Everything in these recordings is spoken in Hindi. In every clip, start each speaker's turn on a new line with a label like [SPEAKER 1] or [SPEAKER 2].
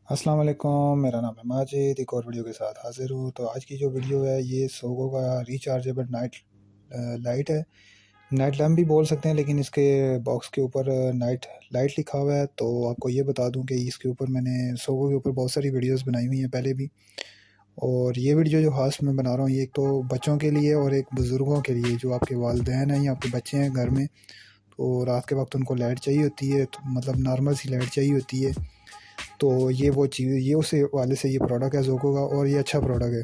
[SPEAKER 1] अस्सलाम वालेकुम, मेरा नाम है माजिद। एक और वीडियो के साथ हाज़िर हूँ। तो आज की जो वीडियो है ये सोगो का रिचार्जेबल नाइट लाइट है। नाइट लैम्प भी बोल सकते हैं, लेकिन इसके बॉक्स के ऊपर नाइट लाइट लिखा हुआ है। तो आपको ये बता दूं कि इसके ऊपर मैंने सोगो के ऊपर बहुत सारी वीडियोस बनाई हुई हैं पहले भी। और ये वीडियो जो खास मैं बना रहा हूँ ये एक तो बच्चों के लिए और एक बुज़ुर्गों के लिए, जो आपके वालिदैन हैं या आपके बच्चे हैं घर में, तो रात के वक्त उनको लाइट चाहिए होती है, तो मतलब नॉर्मल सी लाइट चाहिए होती है। तो ये वो चीज़, ये उस वाले से ये प्रोडक्ट है ज़ोको का, और ये अच्छा प्रोडक्ट है।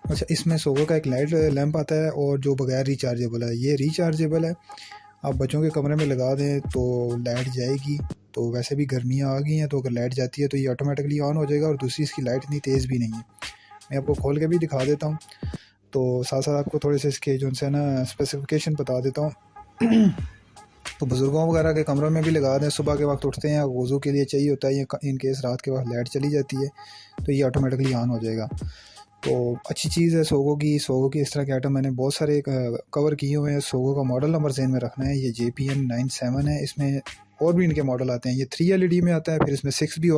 [SPEAKER 1] अच्छा, इसमें ज़ोको का एक लाइट लैंप आता है और जो बगैर रिचार्जेबल है। ये रिचार्जेबल है, आप बच्चों के कमरे में लगा दें तो लाइट जाएगी। तो वैसे भी गर्मियाँ आ गई हैं, तो अगर लाइट जाती है तो ये ऑटोमेटिकली ऑन हो जाएगा। और दूसरी, इसकी लाइट इतनी तेज़ भी नहीं है। मैं आपको खोल के भी दिखा देता हूँ, तो साथ साथ आपको थोड़े से इसके जो है ना स्पेसिफिकेशन बता देता हूँ। तो बुज़ुर्गों वगैरह के कमरों में भी लगा दें, सुबह के वक्त उठते हैं, वज़ू के लिए चाहिए होता है, ये इन केस रात के वक्त लाइट चली जाती है तो ये ऑटोमेटिकली ऑन हो जाएगा। तो अच्छी चीज़ है सोगो की। सोगो की इस तरह के आइटम मैंने बहुत सारे कवर किए हुए हैं। सोगो का मॉडल नंबर ज़हन में रखना है, ये JPN97 है। इसमें और भी इनके मॉडल आते हैं। ये 3 LED में आता है, फिर इसमें 6 भी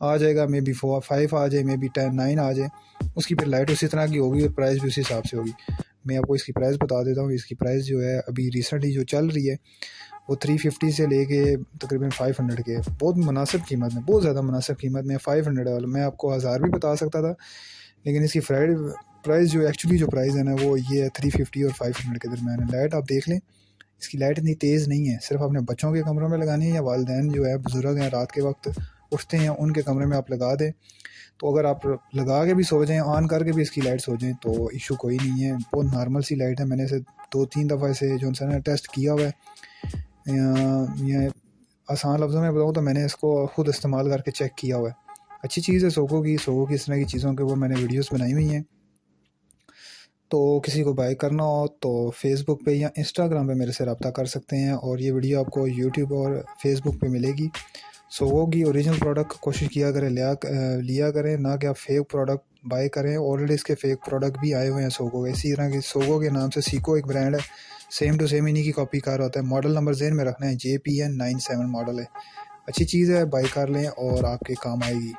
[SPEAKER 1] आ जाएगा, मे बी 5 आ जाए, मे बी 10 9 आ जाए। उसकी फिर लाइट उसी तरह की होगी और प्राइस भी उसी हिसाब से होगी। मैं आपको इसकी प्राइस बता देता हूँ। इसकी प्राइस जो है अभी रिसेंटली जो चल रही है वो 350 से लेके तकरीबन 500 के, बहुत मुनासिब कीमत में, बहुत ज़्यादा मुनासिब कीमत में। 500 वाला मैं आपको 1000 भी बता सकता था, लेकिन इसकी प्राइस जो एक्चुअली जो प्राइस है ना वो ये है 350 और 500 के दरमियान है। लाइट आप देख लें, इसकी लाइट इतनी तेज़ नहीं है। सिर्फ अपने बच्चों के कमरों में लगानी है, या वालिदैन जो है बुज़ुर्ग हैं रात के वक्त उठते हैं उनके कमरे में आप लगा दें। तो अगर आप लगा के भी सो जाएँ, ऑन करके भी इसकी लाइट सो जाएँ तो इशू कोई नहीं है। बहुत नॉर्मल सी लाइट है। मैंने इसे 2-3 दफ़ा इसे जो है ना टेस्ट किया हुआ है। ये आसान लफ्ज़ों में बताऊँ तो मैंने इसको ख़ुद इस्तेमाल करके चेक किया हुआ है। अच्छी चीज़ है सोगो की। सोगो की इस तरह की चीज़ों के ऊपर मैंने वीडियोस बनाई हुई हैं। तो किसी को बाय करना हो तो फेसबुक पे या इंस्टाग्राम पे मेरे से रब्ता कर सकते हैं। और ये वीडियो आपको यूट्यूब और फेसबुक पे मिलेगी। सोगो की ओरिजिनल प्रोडक्ट कोशिश किया करें लिया करें, ना कि आप फेक प्रोडक्ट बाय करें। ऑलरेडी इसके फेक प्रोडक्ट भी आए हुए हैं सोगो के। इसी तरह की सोगो के नाम से सीको एक ब्रांड है, सेम टू सेम इन्हीं की कॉपी कार होता है। मॉडल नंबर ज़हन में रखना है, JPN97 मॉडल है। अच्छी चीज़ है, बाय कर लें और आपके काम आएगी।